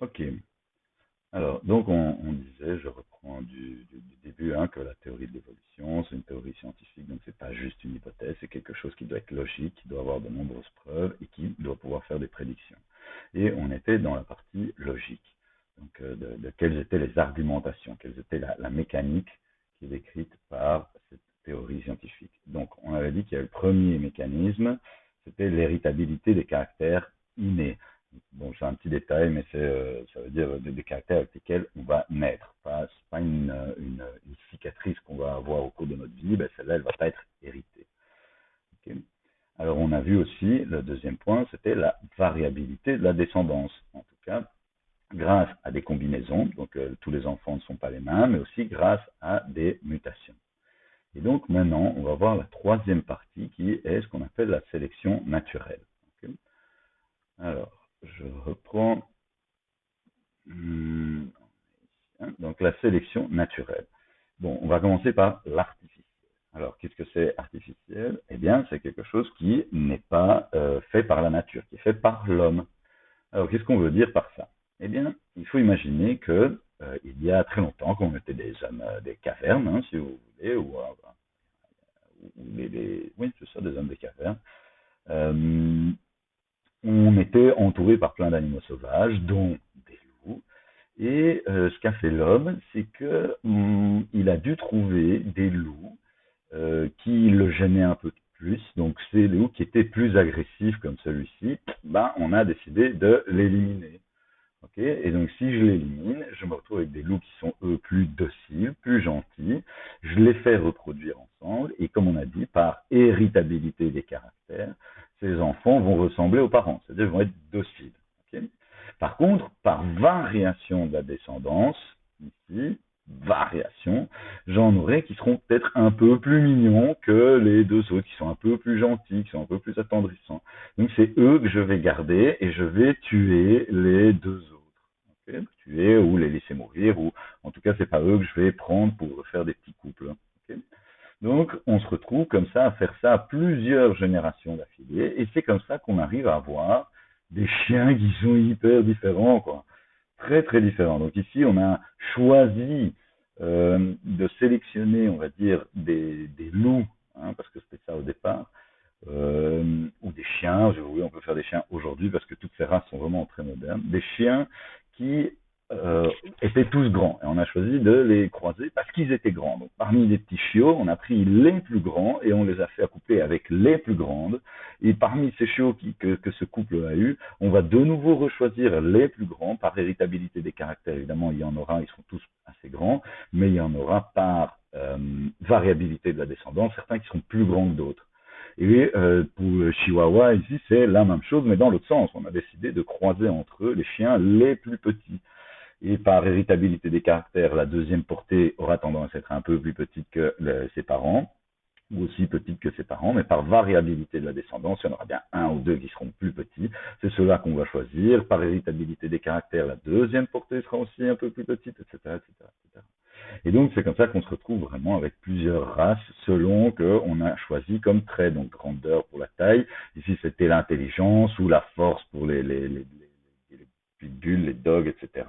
Ok. Alors, donc on disait, je reprends du début, hein, que la théorie de l'évolution, c'est une théorie scientifique, donc c'est pas juste une hypothèse, c'est quelque chose qui doit être logique, qui doit avoir de nombreuses preuves et qui doit pouvoir faire des prédictions. Et on était dans la partie logique, donc de quelles étaient les argumentations, quelle était la mécanique qui est décrite par cette théorie scientifique. Donc on avait dit qu'il y a le premier mécanisme, c'était l'héritabilité des caractères innés. Bon, c'est un petit détail, mais ça veut dire des caractères avec lesquels on va naître. Pas une cicatrice qu'on va avoir au cours de notre vie, ben celle-là, elle va pas être héritée. Okay. Alors, on a vu aussi, le deuxième point, c'était la variabilité de la descendance. En tout cas, grâce à des combinaisons, donc tous les enfants ne sont pas les mêmes, mais aussi grâce à des mutations. Et donc, maintenant, on va voir la troisième partie qui est ce qu'on appelle la sélection naturelle. Okay. Alors, je reprends. Donc la sélection naturelle. Bon, on va commencer par l'artificiel. Alors, qu'est-ce que c'est artificiel? Eh bien, c'est quelque chose qui n'est pas fait par la nature, qui est fait par l'homme. Alors, qu'est-ce qu'on veut dire par ça? Eh bien, il faut imaginer que il y a très longtemps, quand on était des hommes des cavernes, hein, si vous voulez, oui, c'est ça, des hommes des cavernes, euh, on était entouré par plein d'animaux sauvages, dont des loups. Et ce qu'a fait l'homme, c'est que il a dû trouver des loups qui le gênaient un peu plus. Donc ces loups qui étaient plus agressifs comme celui-ci, ben on a décidé de l'éliminer. Okay, et donc si je l'élimine, je me retrouve avec des loups qui sont eux plus dociles, plus gentils. Je les fais reproduire ensemble et comme on a dit, par héritabilité des caractères, ces enfants vont ressembler aux parents, c'est-à-dire vont être dociles. Okay. Par contre, par variation de la descendance, ici, variation, j'en aurai qui seront peut-être un peu plus mignons que les deux autres, qui sont un peu plus gentils, qui sont un peu plus attendrissants. Donc c'est eux que je vais garder et je vais tuer les deux autres. Okay, tuer ou les laisser mourir, ou en tout cas c'est pas eux que je vais prendre pour faire des petits couples. Okay. Donc on se retrouve comme ça à faire ça à plusieurs générations d'affilée, et c'est comme ça qu'on arrive à avoir des chiens qui sont hyper différents, quoi. Très très différents. Donc ici on a choisi de sélectionner, on va dire, des loups, hein, parce que c'était ça au départ, ou des chiens, oui, on peut faire des chiens aujourd'hui parce que toutes ces races sont vraiment très modernes, des chiens qui euh, étaient tous grands. Et on a choisi de les croiser parce qu'ils étaient grands. Donc parmi les petits chiots, on a pris les plus grands et on les a fait accoupler avec les plus grandes. Et parmi ces chiots que ce couple a eu, on va de nouveau rechoisir les plus grands par héritabilité des caractères. Évidemment, il y en aura, ils sont tous assez grands, mais il y en aura par variabilité de la descendance, certains qui seront plus grands que d'autres. Et pour le Chihuahua, ici, c'est la même chose, mais dans l'autre sens. On a décidé de croiser entre eux les chiens les plus petits. Et par héritabilité des caractères, la deuxième portée aura tendance à être un peu plus petite que ses parents, ou aussi petite que ses parents, mais par variabilité de la descendance, il y en aura bien un ou deux qui seront plus petits. C'est ceux-là qu'on va choisir. Par héritabilité des caractères, la deuxième portée sera aussi un peu plus petite, etc., etc., etc. Et donc, c'est comme ça qu'on se retrouve vraiment avec plusieurs races selon qu'on a choisi comme trait. Donc, grandeur pour la taille. Ici, c'était l'intelligence ou la force pour les pitbulls, les dogs, etc.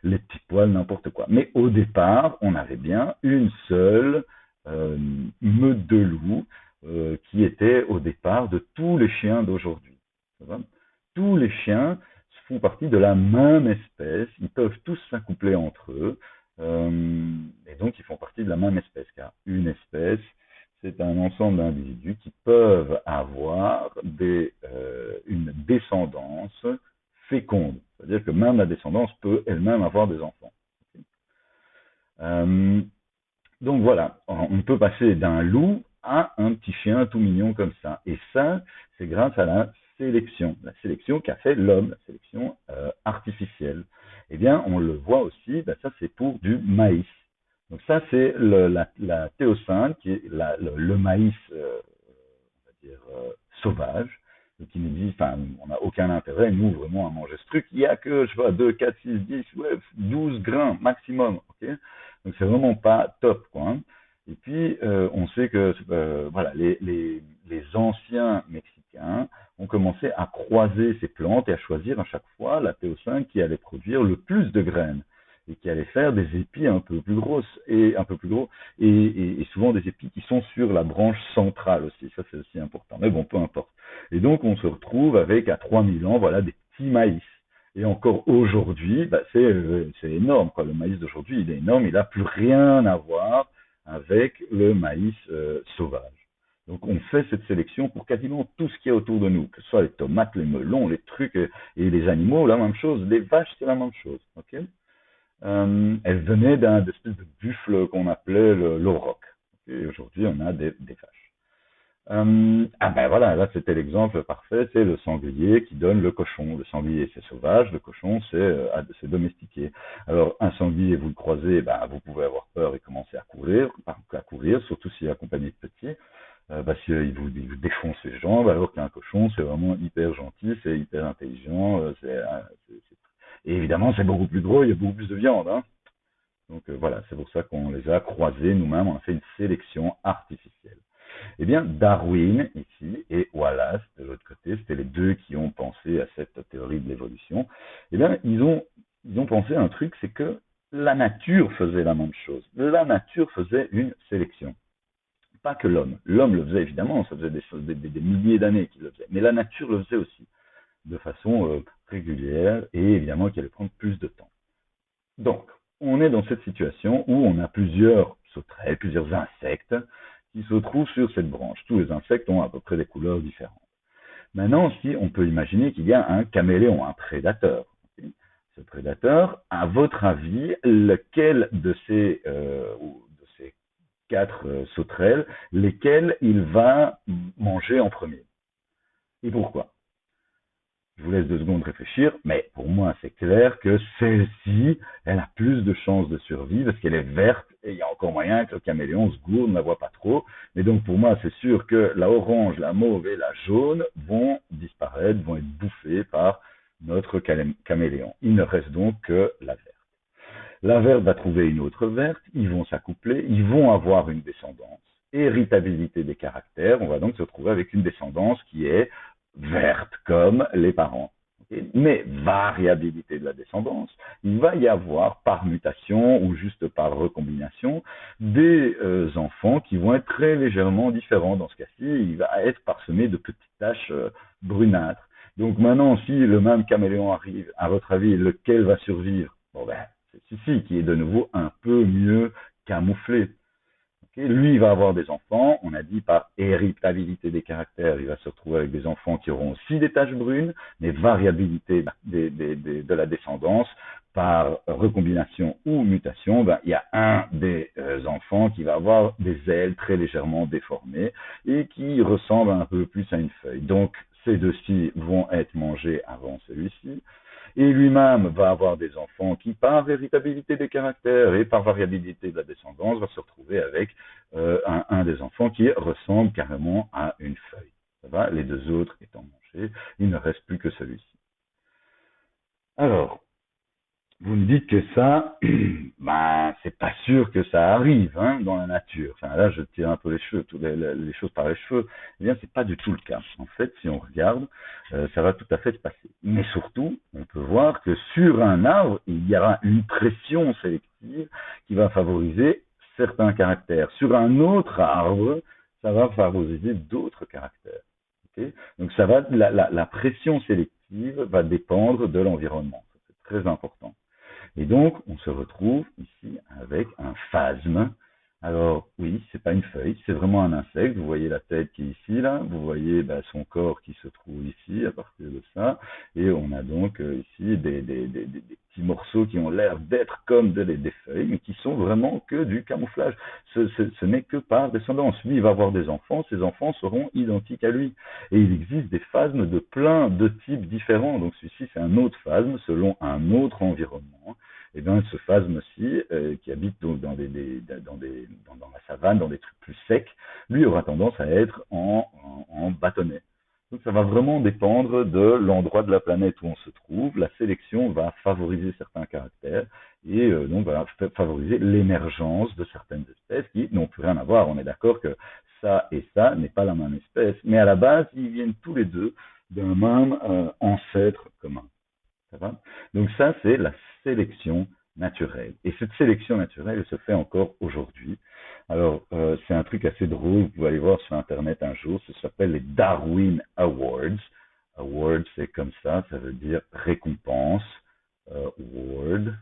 Les petits poils, n'importe quoi. Mais au départ, on avait bien une seule euh, meute de loups qui était au départ de tous les chiens d'aujourd'hui. Tous les chiens font partie de la même espèce, ils peuvent tous s'accoupler entre eux, et donc ils font partie de la même espèce, car une espèce, c'est un ensemble d'individus qui peuvent avoir une descendance féconde. C'est-à-dire que même la descendance peut elle-même avoir des enfants. Euh, donc voilà, on peut passer d'un loup à un petit chien tout mignon comme ça. Et ça, c'est grâce à la sélection qu'a fait l'homme, la sélection artificielle. Eh bien, on le voit aussi, ben ça c'est pour du maïs. Donc ça c'est la théocynte, qui est le maïs, on va dire, sauvage, qui nous dit, enfin, on n'a aucun intérêt, nous, vraiment, à manger ce truc. Il n'y a que, je sais pas, 2, 4, 6, 10, ouais, 12 grains maximum, ok. Donc, c'est vraiment pas top, quoi. Hein. Et puis, on sait que, voilà, les anciens Mexicains ont commencé à croiser ces plantes et à choisir à chaque fois la Théo5 qui allait produire le plus de graines et qui allait faire des épis un peu plus grosses et un peu plus gros et souvent des épis qui sont sur la branche centrale aussi. Ça, c'est aussi important. Mais bon, peu importe. Et donc, on se retrouve avec, à 3000 ans, voilà, des petits maïs. Et encore aujourd'hui, bah, c'est énorme, quoi. Le maïs d'aujourd'hui, il est énorme. Il n'a plus rien à voir avec le maïs sauvage. Donc, on fait cette sélection pour quasiment tout ce qui est autour de nous, que ce soit les tomates, les melons, les trucs, et les animaux, la même chose. Les vaches, c'est la même chose. Ok. Elle venait d'un espèce de buffle qu'on appelait l'auroch. Et aujourd'hui, on a des vaches. Ah ben voilà, là c'était l'exemple parfait, c'est le sanglier qui donne le cochon. Le sanglier c'est sauvage, le cochon c'est domestiqué. Alors un sanglier, vous le croisez, ben, vous pouvez avoir peur et commencer à courir, surtout s'il est accompagné de petits, parce qu'il vous défonce les jambes, alors qu'un cochon c'est vraiment hyper gentil, c'est hyper intelligent, et évidemment c'est beaucoup plus gros, il y a beaucoup plus de viande. Hein. Donc voilà, c'est pour ça qu'on les a croisés nous-mêmes, on a fait une sélection artificielle. Eh bien, Darwin, ici, et Wallace, de l'autre côté, c'était les deux qui ont pensé à cette théorie de l'évolution. Eh bien, ils ont pensé à un truc, c'est que la nature faisait la même chose. La nature faisait une sélection. Pas que l'homme. L'homme le faisait évidemment, ça faisait des milliers d'années qu'il le faisait. Mais la nature le faisait aussi, de façon régulière, et évidemment qui allait prendre plus de temps. Donc, on est dans cette situation où on a plusieurs sauterelles, plusieurs insectes qui se trouvent sur cette branche. Tous les insectes ont à peu près des couleurs différentes. Maintenant, si on peut imaginer qu'il y a un caméléon, un prédateur. Ce prédateur, à votre avis, lequel de ces 4 sauterelles, lesquelles il va manger en premier? Et pourquoi? Je vous laisse 2 secondes réfléchir, mais pour moi, c'est clair que celle-ci, elle a plus de chances de survie parce qu'elle est verte et il y a encore moyen que le caméléon se gourde, ne la voit pas trop. Mais donc, pour moi, c'est sûr que la orange, la mauve et la jaune vont disparaître, vont être bouffées par notre caméléon. Il ne reste donc que la verte. La verte va trouver une autre verte, ils vont s'accoupler, ils vont avoir une descendance. Héritabilité des caractères, on va donc se retrouver avec une descendance qui est verte comme les parents. Okay. Mais variabilité de la descendance, il va y avoir par mutation ou juste par recombination des enfants qui vont être très légèrement différents. Dans ce cas-ci, il va être parsemé de petites taches brunâtres. Donc maintenant, si le même caméléon arrive, à votre avis, lequel va survivre? Bon ben, c'est celui-ci qui est de nouveau un peu mieux camouflé. Okay. Lui, il va avoir des enfants, on a dit par héritabilité des caractères, il va se retrouver avec des enfants qui auront aussi des taches brunes, mais variabilité de la descendance, par recombination ou mutation, ben, il y a un des enfants qui va avoir des ailes très légèrement déformées et qui ressemble un peu plus à une feuille. Donc, ces deux-ci vont être mangés avant celui-ci. Et lui-même va avoir des enfants qui, par héritabilité des caractères et par variabilité de la descendance, va se retrouver avec un des enfants qui ressemble carrément à une feuille. Ça va? Les 2 autres étant mangés, il ne reste plus que celui-ci. Alors, vous me dites que ça, ben, c'est pas sûr que ça arrive hein, dans la nature. Enfin, là, je tire un peu les choses par les cheveux. Eh bien, c'est pas du tout le cas. En fait, si on regarde, ça va tout à fait se passer. Mais surtout, on peut voir que sur un arbre, il y aura une pression sélective qui va favoriser certains caractères. Sur un autre arbre, ça va favoriser d'autres caractères. Okay. Donc, ça va, la pression sélective va dépendre de l'environnement. C'est très important. Et donc, on se retrouve ici avec un phasme. Alors, oui, c'est pas une feuille, c'est vraiment un insecte. Vous voyez la tête qui est ici, là. Vous voyez son corps qui se trouve ici, à partir de ça. Et on a donc ici des petits morceaux qui ont l'air d'être comme des feuilles, mais qui sont vraiment que du camouflage. Ce n'est que par descendance. Lui, il va avoir des enfants, ses enfants seront identiques à lui. Et il existe des phasmes de plein de types différents. Donc, celui-ci, c'est un autre phasme selon un autre environnement. Et bien, ce phasme-ci, qui habite donc dans la savane, dans des trucs plus secs, lui aura tendance à être en bâtonnet. Donc, ça va vraiment dépendre de l'endroit de la planète où on se trouve. La sélection va favoriser certains caractères et donc va favoriser l'émergence de certaines espèces qui n'ont plus rien à voir. On est d'accord que ça et ça n'est pas la même espèce, mais à la base, ils viennent tous les deux d'un même ancêtre commun. Ça va? Donc ça, c'est la sélection naturelle. Et cette sélection naturelle, elle se fait encore aujourd'hui. Alors, c'est un truc assez drôle, vous pouvez aller voir sur Internet un jour, ça s'appelle les Darwin Awards. Awards, c'est comme ça veut dire récompense, award.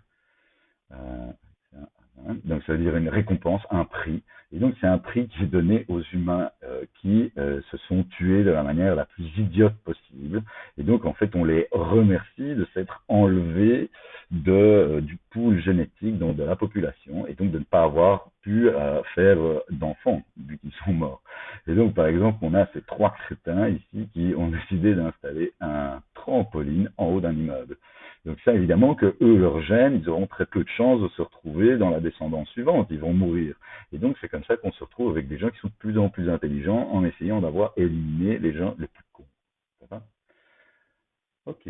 Euh, donc ça veut dire une récompense, un prix. Et donc c'est un prix qui est donné aux humains qui se sont tués de la manière la plus idiote possible. Et donc en fait on les remercie de s'être enlevés du pool génétique, donc de la population, et donc de ne pas avoir pu faire d'enfants vu qu'ils sont morts. Et donc par exemple on a ces trois crétins ici qui ont décidé d'installer un trampoline en haut d'un immeuble. Donc ça, évidemment, que eux, leurs gènes, ils auront très peu de chances de se retrouver dans la descendance suivante. Ils vont mourir. Et donc, c'est comme ça qu'on se retrouve avec des gens qui sont de plus en plus intelligents en essayant d'avoir éliminé les gens les plus cons. Ça va? Ok.